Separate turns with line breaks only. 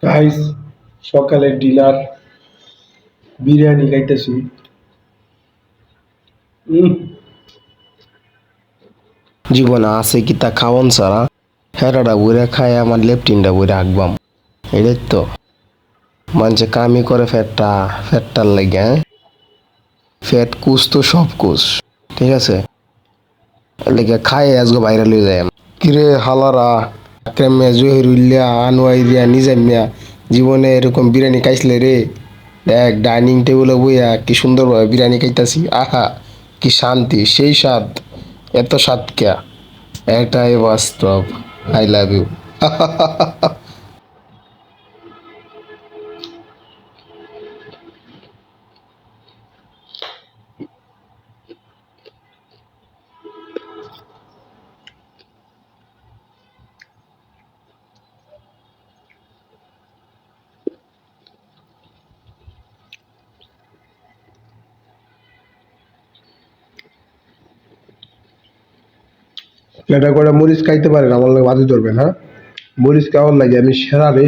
Guys, সকালের dinner biryani খাইতেছি।
জীবনে আছে কি তা খাওন ছাড়া হেরাটা বইরা খায় আমার লেপটিনটা বইরা হাঁকবাম এটাই তো মানুষে কামই করে ফ্যাটটার লাগে হ্যাঁ ফ্যাট কুস তো সব কুস ঠিক আছে লেগে খায় আজকে ভাইরাল হয়ে যায় কিরে হালারা ক্রেমে জহির উল্লিয়া আনোয়াইরিয়া নিজামিয়া জীবনে এরকম বিরিয়ানি খাইছিলে রে দেখ ডাইনিং টেবিলে বইয়া কি সুন্দরভাবে বিরিয়ানি খাইতাছি আহা কি শান্তি সেই স্বাদ এত স্বাদ ক্যা এটাই বাস্তব আই লাভ ইউ
এটা করে মরিচ খাইতে পারেন, আমার লাগে বাজি ধরবেন, হ্যাঁ? মরিচ কেমন লাগে? আমি সেরা রে।